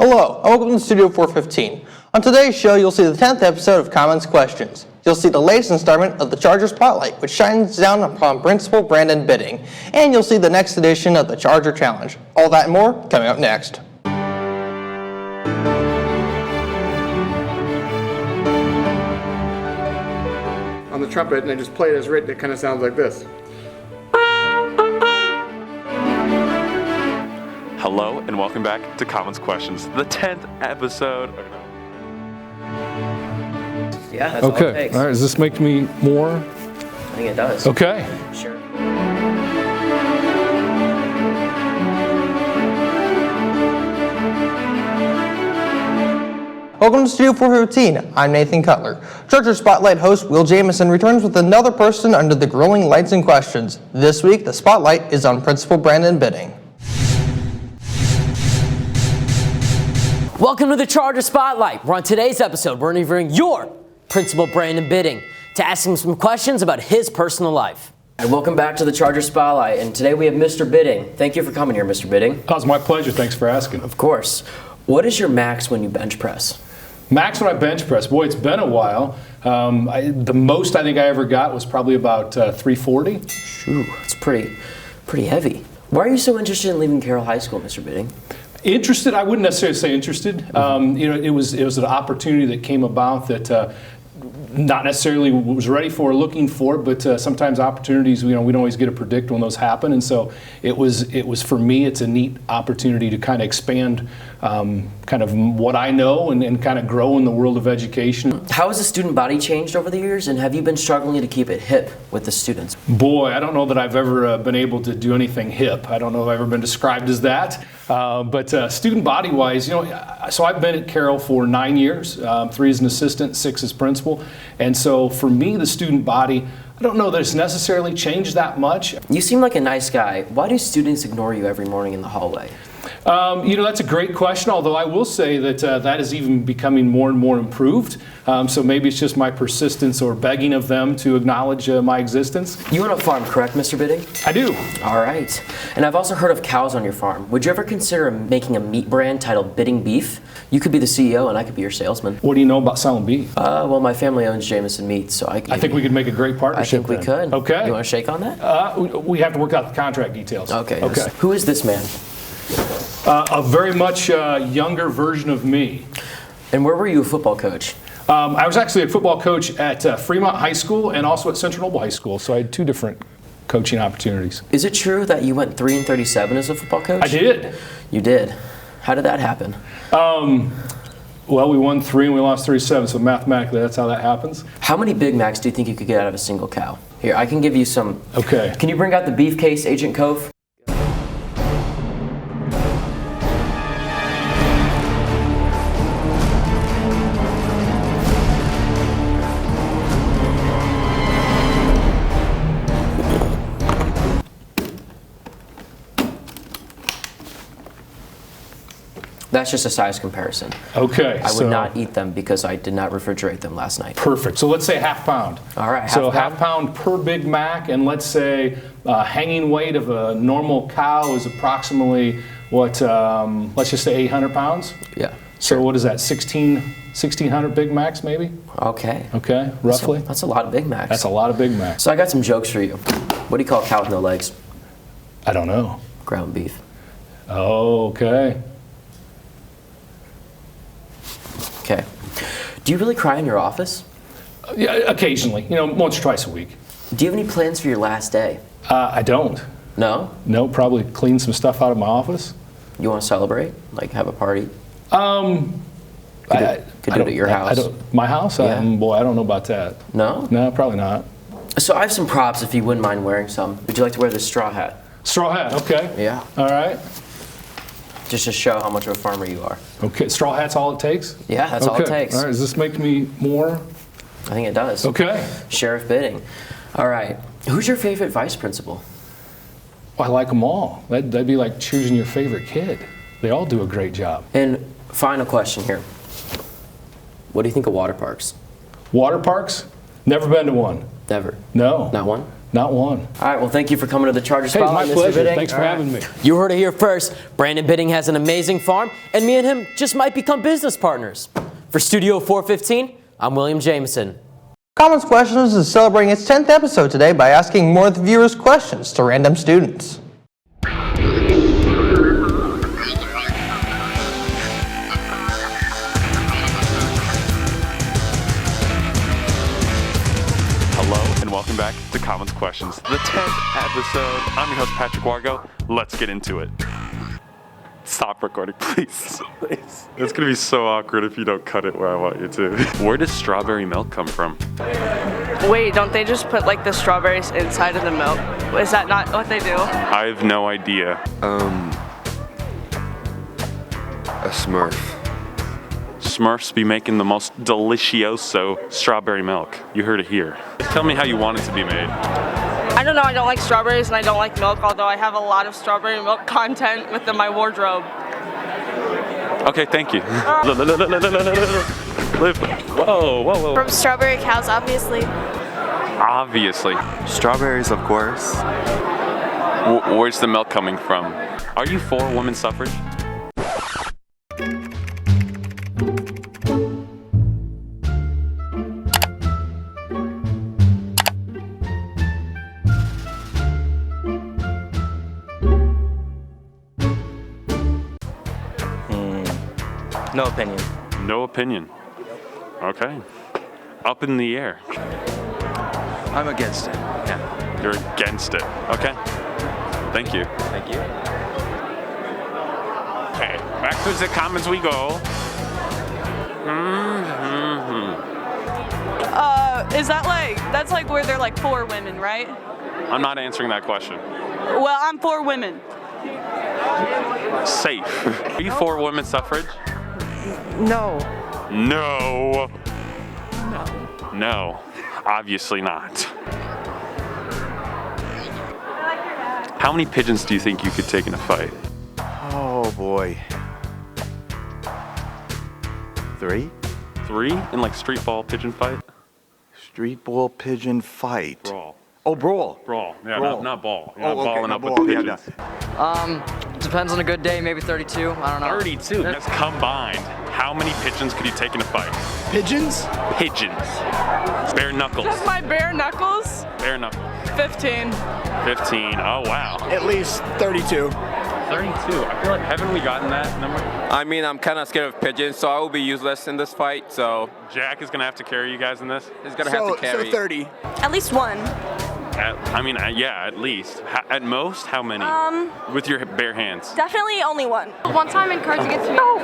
Hello, and welcome to Studio 415. On today's show, you'll see the 10th episode of Commons Questions. You'll see the latest installment of the Charger Spotlight, which shines down upon Principal Brandon Bidding. And you'll see the next edition of the Charger Challenge. All that and more coming up next. On the trumpet, and I just play it as written, it kind of sounds like this. Hello and welcome back to Commons Questions, the 10th episode. Yeah, that's all it Okay. takes. All right. Does this make me more? I think it does. Okay. Sure. Welcome to Studio 415. I'm Nathan Cutler. Charger Spotlight host Will Jamison returns with another person under the grueling lights and questions. This week, the spotlight is on Principal Brandon Bidding. Welcome to the Charger Spotlight, where on today's episode, we're interviewing your Principal Brandon Bidding to ask him some questions about his personal life. And welcome back to the Charger Spotlight, and today we have Mr. Bidding. Thank you for coming here, Mr. Bidding. Oh, it's my pleasure. Thanks for asking. Of course. What is your max when you bench press? Max when I bench press. Boy, it's been a while. The most I think I ever got was probably about 340. Ooh, it's pretty heavy. Why are you so interested in leaving Carroll High School, Mr. Bidding? Interested? I wouldn't necessarily say interested. It was an opportunity that came about that not necessarily was ready for or looking for, but sometimes opportunities, we don't always get to predict when those happen, and so it was for me. It's a neat opportunity to kind of expand kind of what I know and kind of grow in the world of education. How has the student body changed over the years, and have you been struggling to keep it hip with the students? Boy, I don't know that I've ever been able to do anything hip. I don't know if I've ever been described as that. But student body-wise, so I've been at Carroll for 9 years, 3 as an assistant, 6 as principal. And so for me, the student body, I don't know that it's necessarily changed that much. You seem like a nice guy. Why do students ignore you every morning in the hallway? That's a great question, although I will say that that is even becoming more and more improved. So maybe it's just my persistence or begging of them to acknowledge my existence. You own a farm, correct, Mr. Bidding? I do. All right. And I've also heard of cows on your farm. Would you ever consider making a meat brand titled Bidding Beef? You could be the CEO and I could be your salesman. What do you know about selling beef? Well, my family owns Jamison Meats, so I think we could make a great partnership. I think we could. Okay. You want to shake on that? We have to work out the contract details. Okay. Okay. Who is this man? A very much younger version of me. And where were you a football coach? I was actually a football coach at Fremont High School and also at Central Noble High School, so I had 2 different coaching opportunities. Is it true that you went 3-37 as a football coach? I did. You did. How did that happen? Well, we won 3 and we lost 37, so mathematically that's how that happens. How many Big Macs do you think you could get out of a single cow? Here, I can give you some. Okay. Can you bring out the beef case, Agent Cove? That's just a size comparison. Okay. I would not eat them because I did not refrigerate them last night. Perfect. So let's say half pound. All right. Half pound per Big Mac, and let's say hanging weight of a normal cow is approximately what? Let's just say 800 pounds. Yeah. So what is that? 1,600 Big Macs, maybe? Okay. Okay, roughly. That's a lot of Big Macs. That's a lot of Big Macs. So I got some jokes for you. What do you call a cow with no legs? I don't know. Ground beef. Oh, okay. Okay. Do you really cry in your office? Yeah, occasionally. Once or twice a week. Do you have any plans for your last day? I don't. No? No, probably clean some stuff out of my office. You want to celebrate? Like have a party? Could do it at your house. My house? Yeah. Boy, I don't know about that. No? No, probably not. So I have some props if you wouldn't mind wearing some. Would you like to wear this straw hat? Straw hat, okay. Yeah. All right. Just to show how much of a farmer you are. Okay, straw hat's all it takes? Yeah, that's all it takes. All right, does this make me more? I think it does. Okay. Sheriff Bidding. All right. Who's your favorite vice principal? I like them all. That'd be like choosing your favorite kid. They all do a great job. And final question here. What do you think of water parks? Water parks? Never been to one. Never? No. Not one? Not one. All right, well, thank you for coming to the Charger Hey, Spotlight, my Mr. pleasure. Bidding. Thanks for All having me. You heard it here first. Brandon Bidding has an amazing farm, and me and him just might become business partners. For Studio 415, I'm William Jameson. Commons Questions is celebrating its 10th episode today by asking more of the viewers' questions to random students. Hello and welcome back to Commons Questions, the 10th episode. I'm your host, Patrick Wargo. Let's get into it. Stop recording, please. Please. It's gonna be so awkward if you don't cut it where I want you to. Where does strawberry milk come from? Wait, don't they just put like the strawberries inside of the milk? Is that not what they do? I have no idea. A Smurf. Smurfs be making the most delicioso strawberry milk. You heard it here. Tell me how you want it to be made. I don't know, I don't like strawberries and I don't like milk, although I have a lot of strawberry milk content within my wardrobe. Okay, thank you. Live. Whoa, whoa, whoa. From strawberry cows, obviously. Obviously. Strawberries, of course. Where's the milk coming from? Are you for women's suffrage? No opinion. No opinion. Okay. Up in the air. I'm against it. Yeah. You're against it. Okay. Thank you. Thank you. Okay. Back to the comments we go. Is that like, that's like where they're like for women, right? I'm not answering that question. Well, I'm for women. Safe. Are you for women's suffrage? No. No. No. Obviously not. How many pigeons do you think you could take in a fight? Oh boy. 3? 3 in like street ball pigeon fight? Street ball pigeon fight. Brawl. Oh, brawl. Brawl. Yeah, Brawl. not ball. You're Oh, not okay, balling not up ball. with the Yeah, pigeons. Depends on a good day, maybe 32. I don't know. 32. That's combined. How many pigeons could you take in a fight? Pigeons? Pigeons. Bare knuckles. Just my bare knuckles? Bare knuckles. 15. 15. Oh, wow. At least 32. 32. I feel like, haven't we gotten that number? I mean, I'm kind of scared of pigeons, so I will be useless in this fight, so Jack is going to have to carry you guys in this? he's going to have to carry. So 30. At least one. Yeah, at least. At most, how many? With your bare hands. Definitely only one. One time encouraged against me. No.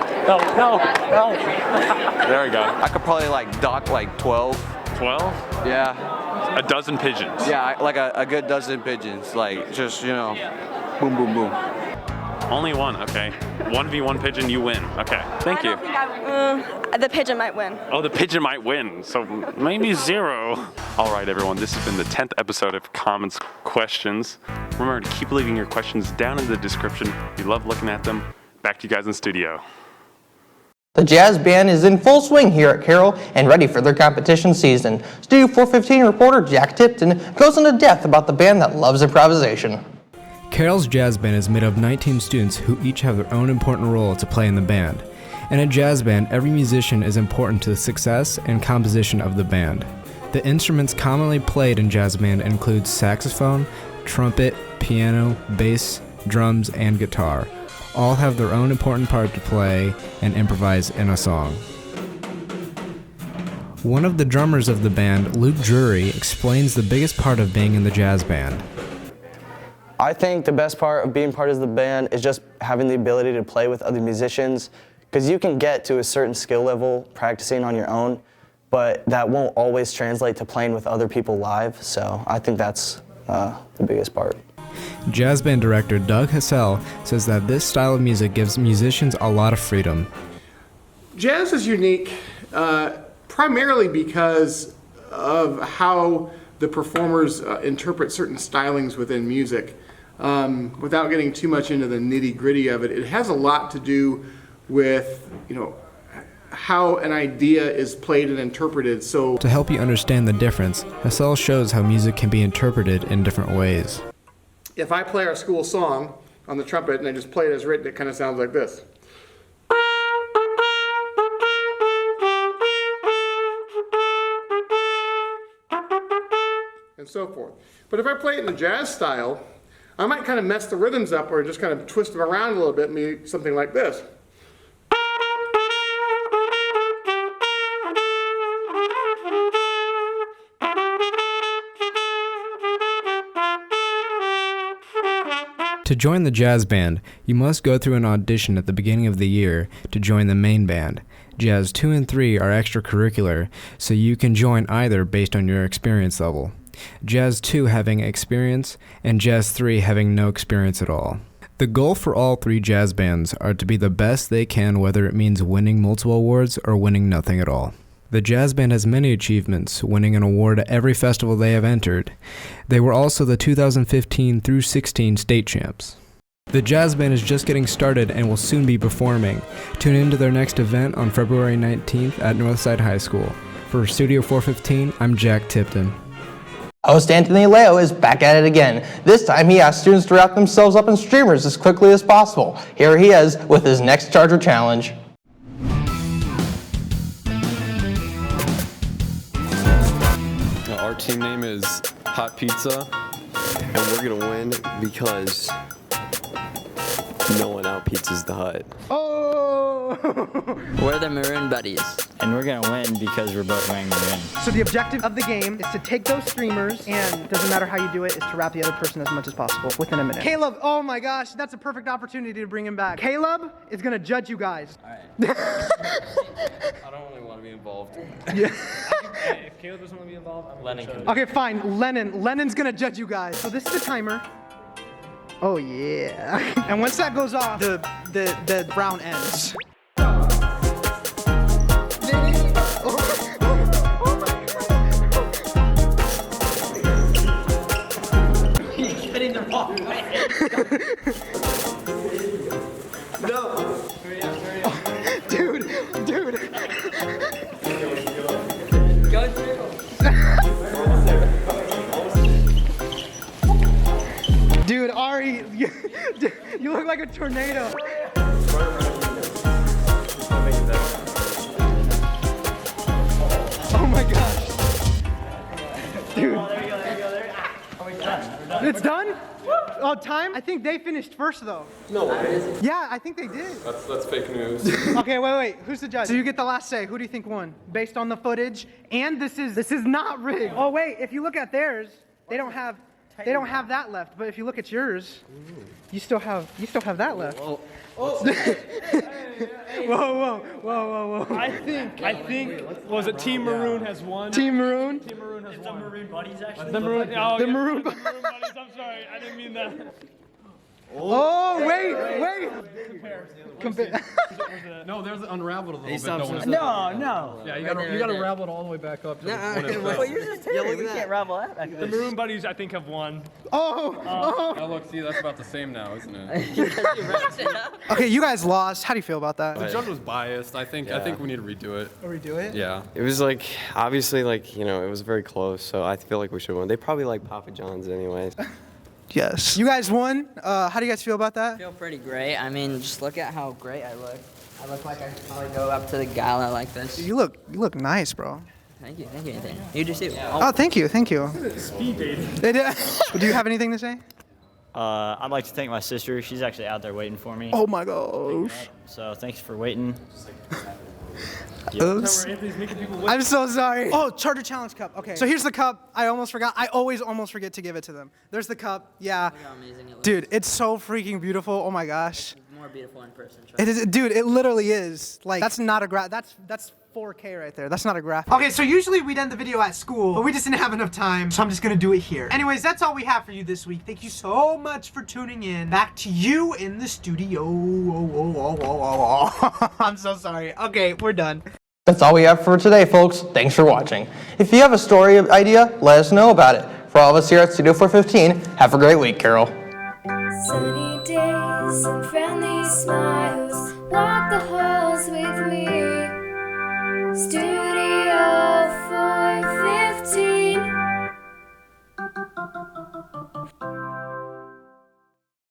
There we go. I could probably like dock like 12. 12? Yeah. A dozen pigeons. Yeah, like a good dozen pigeons. Like, just, you know, boom, boom, boom. Only one, okay. 1v1 pigeon, you win. Okay, thank you. The pigeon might win. Oh, the pigeon might win, so maybe 0. All right, everyone, this has been the 10th episode of Commons Questions. Remember to keep leaving your questions down in the description. We love looking at them. Back to you guys in studio. The jazz band is in full swing here at Carroll and ready for their competition season. Studio 415 reporter Jack Tipton goes into depth about the band that loves improvisation. Carroll's jazz band is made up of 19 students who each have their own important role to play in the band. In a jazz band, every musician is important to the success and composition of the band. The instruments commonly played in jazz band include saxophone, trumpet, piano, bass, drums, and guitar. All have their own important part to play and improvise in a song. One of the drummers of the band, Luke Drury, explains the biggest part of being in the jazz band. I think the best part of being part of the band is just having the ability to play with other musicians, because you can get to a certain skill level practicing on your own, but that won't always translate to playing with other people live, so I think that's the biggest part. Jazz band director Doug Hassell says that this style of music gives musicians a lot of freedom. Jazz is unique primarily because of how the performers interpret certain stylings within music. Without getting too much into the nitty-gritty of it, it has a lot to do with, how an idea is played and interpreted. So To help you understand the difference, Hassel shows how music can be interpreted in different ways. if I play our school song on the trumpet and I just play it as written, it kind of sounds like this. And so forth. But if I play it in the jazz style, I might kind of mess the rhythms up or just kind of twist them around a little bit and be something like this. To join the jazz band, you must go through an audition at the beginning of the year to join the main band. Jazz 2 and 3 are extracurricular, so you can join either based on your experience level. Jazz 2 having experience, and Jazz 3 having no experience at all. The goal for all three jazz bands are to be the best they can, whether it means winning multiple awards or winning nothing at all. The jazz band has many achievements, winning an award at every festival they have entered. They were also the 2015 through 16 state champs. The jazz band is just getting started and will soon be performing. Tune in to their next event on February 19th at Northside High School. For Studio 415, I'm Jack Tipton. Host Anthony Leo is back at it again. This time he asked students to wrap themselves up in streamers as quickly as possible. Here he is with his next Charger challenge. Our team name is Hot Pizza, and we're gonna win because no one out pizzas the Hut. We're the Maroon Buddies. And we're gonna win because we're both wearing maroon. So the objective of the game is to take those streamers, and doesn't matter how you do it, is to wrap the other person as much as possible within a minute. Caleb, oh my gosh, that's a perfect opportunity to bring him back. Caleb is gonna judge you guys. All right. I don't really want to be involved. Yeah. If Caleb doesn't want to be involved, I'm Lennon can. Okay, fine, Lennon's gonna judge you guys. So this is the timer. Oh yeah. And once that goes off, the round ends. Hitting the wrong way. No. Dude. Go through. Dude, Ari, you look like a tornado. Oh my gosh. Dude. It's done? Oh, time? I think they finished first though. No way. Yeah, I think they did. That's fake news. Okay, wait. Who's the judge? So you get the last say. Who do you think won? Based on the footage, and this is not rigged. Oh wait, if you look at theirs, they don't have that left. But if you look at yours, you still have that left. Whoa. Whoa. I think was it Team Maroon has won? Team Maroon? Team Maroon has won. The Maroon Buddies actually. The Maroon. Oh, The yeah. Maroon The Maroon Buddies. I'm sorry. I didn't mean that. Oh, wait. Compare. No, there's unraveled a little bit. No. Yeah, you gotta ravel it all the way back up. To Well, you're just telling me. We can't ravel that back. the Maroon Buddies, I think, have won. Oh. Look, see, that's about the same now, isn't it? Okay, you guys lost. How do you feel about that? The judge was biased. I think we need to redo it. Redo it? Yeah. It was like, obviously, it was very close, so I feel like we should win. They probably like Papa John's anyways. Yes. You guys won. How do you guys feel about that? I feel pretty great. I mean, just look at how great I look. I look like I could probably go up to the gala like this. You look nice, bro. Thank you, Nathan. You do too. Oh, thank you. Speed dating. Do you have anything to say? I'd like to thank my sister. She's actually out there waiting for me. Oh my gosh. So thanks for waiting. Oops. I'm so sorry. Oh, Charter Challenge Cup. Okay. So here's the cup. I almost forgot. I always almost forget to give it to them. There's the cup. Yeah. Look how amazing it looks. Dude, it's so freaking beautiful. Oh my gosh. It's more beautiful in person. It is, dude. It literally is. Like that's not a graph. That's 4K right there. That's not a graph. Okay, so usually we'd end the video at school, but we just didn't have enough time, so I'm just gonna do it here. Anyways, that's all we have for you this week. Thank you so much for tuning in. Back to you in the studio. I'm so sorry. Okay, we're done. That's all we have for today, folks. Thanks for watching. If you have a story idea, let us know about it. For all of us here at Studio 415, have a great week, Carroll. Sunny days and friendly smiles walk the halls with me. Studio